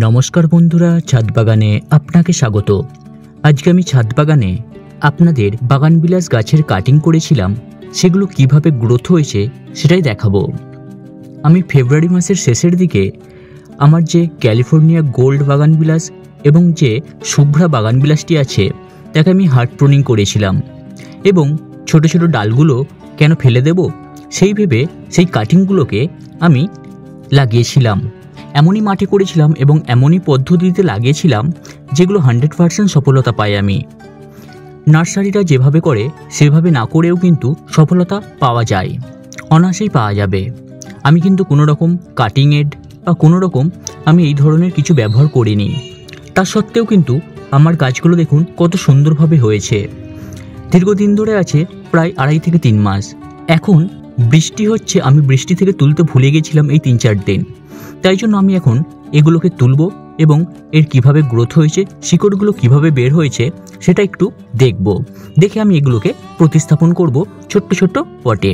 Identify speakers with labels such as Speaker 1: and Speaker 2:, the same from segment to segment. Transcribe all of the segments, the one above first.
Speaker 1: নমস্কার বন্ধুরা, ছাদ বাগানে আপনাকে স্বাগত। আজকে আমি ছাদ বাগানে আপনাদের বাগানবিলাস গাছের কাটিং করেছিলাম, সেগুলো কিভাবে গ্রোথ হয়েছে সেটাই দেখাবো। আমি ফেব্রুয়ারি মাসের শেষের দিকে আমার যে ক্যালিফোর্নিয়া গোল্ড বাগানবিলাস এবং যে শুভ্রা বাগানবিলাসটি আছে তাকে আমি হার্ড প্রুনিং করেছিলাম এবং ছোট ছোট ডালগুলো কেন ফেলে দেব সেই ভেবে সেই কাটিংগুলোকে আমি লাগিয়েছিলাম। এমনই মাটি করেছিলাম এবং এমনই পদ্ধতিতে লাগিয়েছিলাম যেগুলো 100% সফলতা পাই আমি। নার্সারিটা যেভাবে করে সেভাবে না করেও কিন্তু সফলতা পাওয়া যায়, অনায়াসেই পাওয়া যাবে। আমি কিন্তু কোনো রকম কাটিং এড বা কোনো রকম আমি এই ধরনের কিছু ব্যবহার করিনি। তা সত্ত্বেও কিন্তু আমার গাছগুলো দেখুন কত সুন্দরভাবে হয়েছে। দীর্ঘদিন ধরে আছে, প্রায় 2.5 থেকে 3 মাস। এখন বৃষ্টি হচ্ছে, আমি বৃষ্টি থেকে তুলতে ভুলে গেছিলাম এই 3-4 দিন। তাই জন্য আমি এখন এগুলোকে তুলব এবং এর কিভাবে গ্রোথ হয়েছে, শিকড়গুলো কিভাবে বের হয়েছে সেটা একটু দেখব। দেখে আমি এগুলোকে প্রতিস্থাপন করব ছোট্ট ছোট্ট পটে।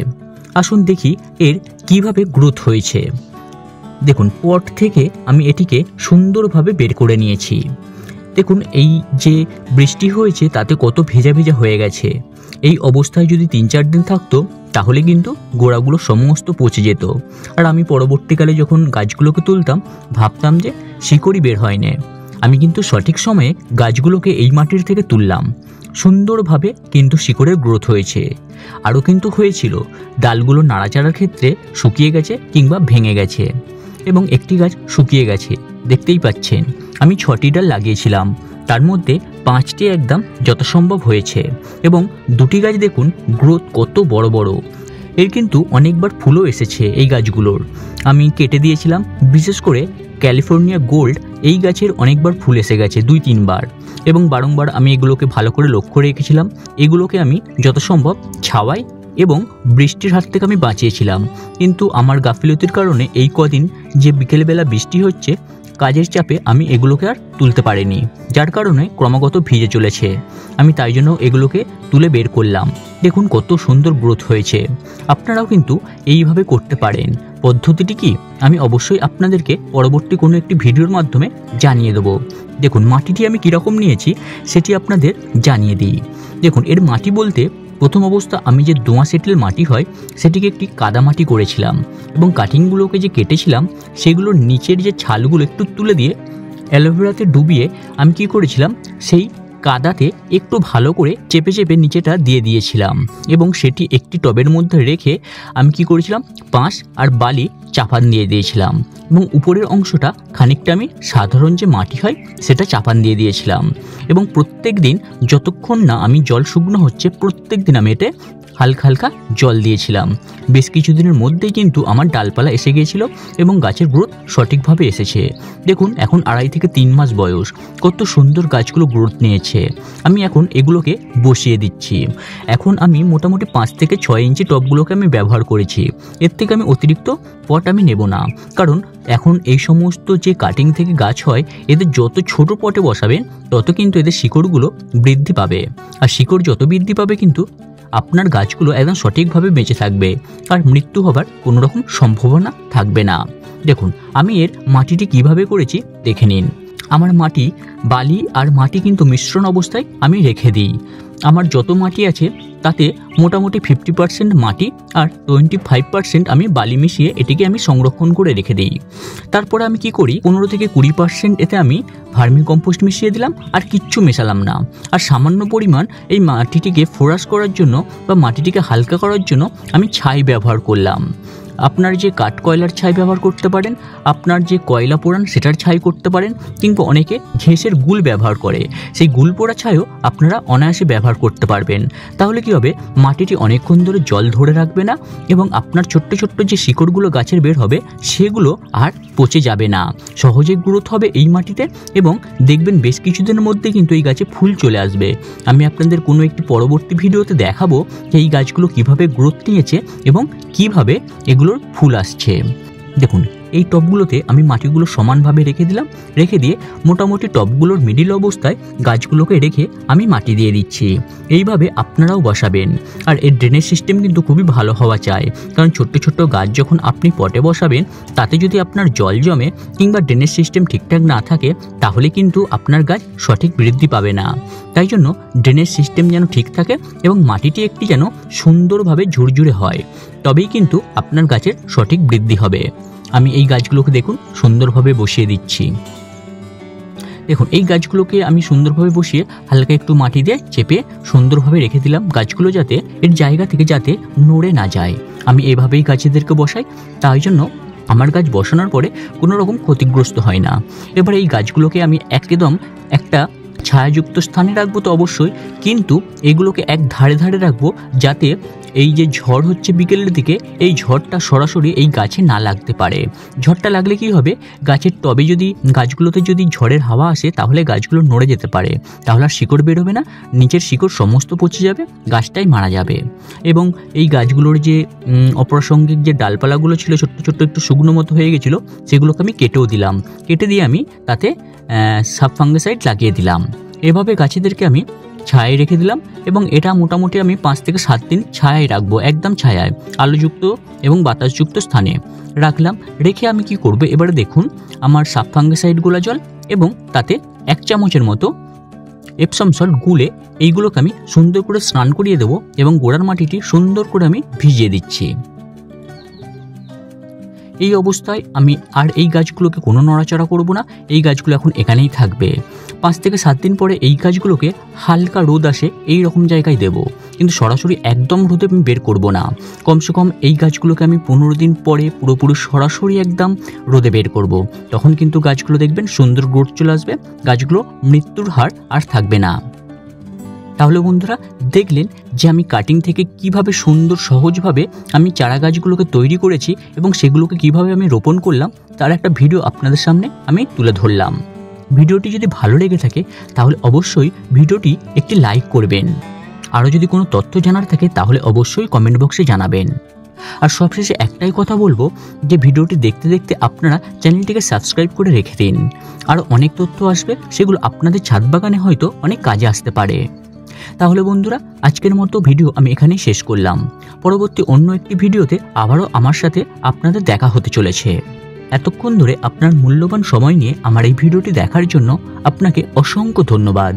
Speaker 1: আসুন দেখি এর কিভাবে গ্রোথ হয়েছে। দেখুন, পট থেকে আমি এটিকে সুন্দরভাবে বের করে নিয়েছি। দেখুন, এই যে বৃষ্টি হয়েছে তাতে কত ভেজা ভেজা হয়ে গেছে। এই অবস্থায় যদি 3-4 দিন থাকতো তাহলে কিন্তু গোড়াগুলো সমস্ত পচে যেত। আর আমি পরবর্তীকালে যখন গাছগুলোকে তুলতাম ভাবতাম যে শিকড়ই বের হয় না। আমি কিন্তু সঠিক সময়ে গাছগুলোকে এই মাটির থেকে তুললাম, সুন্দরভাবে কিন্তু শিকড়ের গ্রোথ হয়েছে। আরও কিন্তু হয়েছিল, ডালগুলো নাড়াচাড়ার ক্ষেত্রে শুকিয়ে গেছে কিংবা ভেঙে গেছে এবং একটি গাছ শুকিয়ে গেছে, দেখতেই পাচ্ছেন। আমি 6টি ডাল লাগিয়েছিলাম, তার মধ্যে 5টি একদম যথাসম্ভব হয়েছে এবং 2টি গাছ দেখুন গ্রোথ কত বড় বড়। এর কিন্তু অনেকবার ফুলও এসেছে এই গাছগুলোর। আমি কেটে দিয়েছিলাম, বিশেষ করে ক্যালিফোর্নিয়া গোল্ড এই গাছের অনেকবার ফুল এসে গেছে 2-3 বার এবং বারংবার আমি এগুলোকে ভালো করে লক্ষ্য রেখেছিলাম। এগুলোকে আমি যথাসম্ভব ছাওয়ায় এবং বৃষ্টির হাত থেকে আমি বাঁচিয়েছিলাম। কিন্তু আমার গাফিলতির কারণে এই কদিন যে বিকেলবেলা বৃষ্টি হচ্ছে, কাজের চাপে আমি এগুলোকে আর তুলতে পারিনি, যার কারণে ক্রমাগত ভিজে চলেছে। আমি তাই জন্য এগুলোকে তুলে বের করলাম। দেখুন কত সুন্দর গ্রোথ হয়েছে। আপনারাও কিন্তু এইভাবে করতে পারেন। পদ্ধতিটি কি আমি অবশ্যই আপনাদেরকে পরবর্তী কোনো একটি ভিডিওর মাধ্যমে জানিয়ে দেবো। দেখুন মাটিটি আমি কীরকম নিয়েছি সেটি আপনাদের জানিয়ে দিই। দেখুন, এর মাটি বলতে প্রথম অবস্থা আমি যে দোঁয়াশ এঁটেল মাটি হয় সেটিকে একটি কাদা মাটি করেছিলাম এবং কাটিংগুলোকে যে কেটেছিলাম সেগুলোর নিচের যে ছালগুলো একটু তুলে দিয়ে অ্যালোভেরাতে ডুবিয়ে আমি কি করেছিলাম, সেই কাদাতে একটু ভালো করে চেপে চেপে নিচেটা দিয়ে দিয়েছিলাম এবং সেটি একটি টবের মধ্যে রেখে আমি কি করেছিলাম, পাঁশ আর বালি চাপান দিয়ে দিয়েছিলাম এবং উপরের অংশটা খানিকটা আমি সাধারণ যে মাটি হয় সেটা চাপান দিয়ে দিয়েছিলাম এবং প্রত্যেক দিন যতক্ষণ না আমি জল শুকনো হচ্ছে প্রত্যেক দিন আমি এতে হালকা হালকা জল দিয়েছিলাম। বেশ কিছুদিনের মধ্যেই কিন্তু আমার ডালপালা এসে গিয়েছিল এবং গাছের গ্রোথ সঠিকভাবে এসেছে। দেখুন, এখন 2.5 থেকে 3 মাস বয়স, কত সুন্দর গাছগুলো গ্রোথ নিয়েছে। আমি এখন এগুলোকে বসিয়ে দিচ্ছি। এখন আমি মোটামুটি 5 থেকে 6 ইঞ্চি টবগুলোকে আমি ব্যবহার করেছি। এর থেকে আমি অতিরিক্ত পট আমি নেব না, কারণ এখন এই সমস্ত যে কাটিং থেকে গাছ হয় এদের যত ছোট পটে বসাবেন তত কিন্তু এদের শিকড়গুলো বৃদ্ধি পাবে। আর শিকড় যত বৃদ্ধি পাবে কিন্তু আপনার গাছগুলো একদম সঠিকভাবে বেঁচে থাকবে আর মৃত্যু হবার কোনো রকম সম্ভাবনা থাকবে না। দেখুন, আমি এর মাটিটি কিভাবে করেছি দেখে নিন। আমার মাটি বালি আর মাটি কিন্তু মিশ্রণ অবস্থায় আমি রেখে দিই। আমার যত মাটি আছে তাতে মোটামুটি 50% মাটি আর 25% আমি বালি মিশিয়ে এটিকে আমি সংরক্ষণ করে রেখে দিই। তারপরে আমি কি করি, 15 থেকে 20% এতে আমি ভার্মি কম্পোস্ট মিশিয়ে দিলাম আর কিচ্ছু মেশালাম না। আর সামান্য পরিমাণ এই মাটিটিকে ফোরাস করার জন্য বা মাটিটিকে হালকা করার জন্য আমি ছাই ব্যবহার করলাম। আপনার যে কাঠ কয়লার ছাই ব্যবহার করতে পারেন, আপনার যে কয়লা পোড়ান সেটার ছাই করতে পারেন, কিংবা অনেকে ঘেঁষের গুল ব্যবহার করে, সেই গুল পোড়া ছাইও আপনারা অনায়াসে ব্যবহার করতে পারবেন। তাহলে কি হবে, মাটিটি অনেকক্ষণ ধরে জল ধরে রাখবে না এবং আপনার ছোট্ট ছোট্ট যে শিকড়গুলো গাছের বের হবে সেগুলো আর পচে যাবে না, সহজে গ্রোথ হবে এই মাটিতে এবং দেখবেন বেশ কিছুদিনের মধ্যে কিন্তু এই গাছে ফুল চলে আসবে। আমি আপনাদের কোনো একটি পরবর্তী ভিডিওতে দেখাবো যে এই গাছগুলো কিভাবে গ্রোথ নিয়েছে এবং কিভাবে এগুলোর ফুল আসছে। দেখুন, এই টবগুলোতে আমি মাটিগুলো সমানভাবে রেখে দিলাম। রেখে দিয়ে মোটামুটি টবগুলোর মিডিল অবস্থায় গাছগুলোকে রেখে আমি মাটি দিয়ে দিচ্ছি। এইভাবে আপনারাও বসাবেন। আর এর ড্রেনেজ সিস্টেম কিন্তু খুবই ভালো হওয়া চাই, কারণ ছোট্ট ছোট্ট গাছ যখন আপনি পটে বসাবেন তাতে যদি আপনার জল জমে কিংবা ড্রেনেজ সিস্টেম ঠিকঠাক না থাকে তাহলে কিন্তু আপনার গাছ সঠিক বৃদ্ধি পাবে না। তাই জন্য ড্রেনেজ সিস্টেম যেন ঠিক থাকে এবং মাটিটি একটি যেন সুন্দরভাবে ঝুরঝুরে হয়, তবেই কিন্তু আপনার গাছের সঠিক বৃদ্ধি হবে। আমি এই গাছগুলোকে দেখুন সুন্দরভাবে বসিয়ে দিচ্ছি। দেখুন এই গাছগুলোকে আমি সুন্দরভাবে বসিয়ে হালকা একটু মাটি দিয়ে চেপে সুন্দরভাবে রেখে দিলাম, গাছগুলো যাতে এর জায়গা থেকে যাতে নড়ে না যায়। আমি এভাবেই গাছেদেরকে বসাই, তাই জন্য আমার গাছ বসানোর পরে কোনো রকম ক্ষতিগ্রস্ত হয় না। এবার এই গাছগুলোকে আমি একদম একটা ছায়াযুক্ত স্থানে রাখবো তো অবশ্যই, কিন্তু এগুলোকে এক ধারে ধারে রাখবো যাতে এই যে ঝড় হচ্ছে বিকেলের দিকে, এই ঝড়টা সরাসরি এই গাছে না লাগতে পারে। ঝড়টা লাগলে কি হবে, গাছের টবে যদি গাছগুলোতে যদি ঝড়ের হাওয়া আসে তাহলে গাছগুলো নড়ে যেতে পারে, তাহলে আর শিকড় বেরোবে না, নিচের শিকড় সমস্ত পচে যাবে, গাছটাই মারা যাবে। এবং এই গাছগুলোর যে অপ্রাসঙ্গিক যে ডালপালাগুলো ছিল ছোট্ট ছোট্ট একটু শুকনো মতো হয়ে গেছিলো, সেগুলোকে আমি কেটেও দিলাম। কেটে দিয়ে আমি তাতে সাব ফাঙ্গিসাইড লাগিয়ে দিলাম। এভাবে গাছেদেরকে আমি ছায়ায় রেখে দিলাম এবং এটা মোটামুটি আমি 5 থেকে 7 দিন ছায়ায় রাখবো, একদম ছায়ায় আলোযুক্ত এবং বাতাসযুক্ত স্থানে রাখলাম। রেখে আমি কি করব, এবারে দেখুন আমার সাব ফাঙ্গিসাইড গোলা জল এবং তাতে 1 চামচের মতো এপসম সল্ট গুলে এইগুলোকে আমি সুন্দর করে স্নান করিয়ে দেবো এবং গোড়ার মাটিটি সুন্দর করে আমি ভিজিয়ে দিচ্ছি। এই অবস্থায় আমি আর এই গাছগুলোকে কোনো নড়াচড়া করব না, এই গাছগুলো এখন এখানেই থাকবে। 5 থেকে 7 দিন পরে এই গাছগুলোকে হালকা রোদ আসে এই রকম জায়গায় দেব, কিন্তু সরাসরি একদম রোদে আমি বের করব না। কমসে কম এই গাছগুলোকে আমি 15 দিন পরে পুরোপুরি সরাসরি একদম রোদে বের করব। তখন কিন্তু গাছগুলো দেখবেন সুন্দর গ্রোথ চলে আসবে, গাছগুলো মৃত্যুর হার আর থাকবে না। তাহলে বন্ধুরা দেখলেন যে আমি কাটিং থেকে কিভাবে সুন্দর সহজভাবে আমি চারা গাছগুলোকে তৈরি করেছি এবং সেগুলোকে কিভাবে আমি রোপণ করলাম তার একটা ভিডিও আপনাদের সামনে আমি তুলে ধরলাম। ভিডিওটি যদি ভালো লেগে থাকে তাহলে অবশ্যই ভিডিওটি একটি লাইক করবেন। আরও যদি কোনো তথ্য জানার থাকে তাহলে অবশ্যই কমেন্ট বক্সে জানাবেন। আর সবশেষে একটাই কথা বলবো যে ভিডিওটি দেখতে দেখতে আপনারা চ্যানেলটিকে সাবস্ক্রাইব করে রেখে দিন। আরও অনেক তথ্য আসবে, সেগুলো আপনাদের ছাদ বাগানে হয়তো অনেক কাজে আসতে পারে। তাহলে বন্ধুরা আজকের মতো ভিডিও আমি এখানেই শেষ করলাম। পরবর্তী অন্য একটি ভিডিওতে আবারও আমার সাথে আপনাদের দেখা হতে চলেছে। এতক্ষণ ধরে আপনার মূল্যবান সময় নিয়ে আমার এই ভিডিওটি দেখার জন্য আপনাকে অসংখ্য ধন্যবাদ।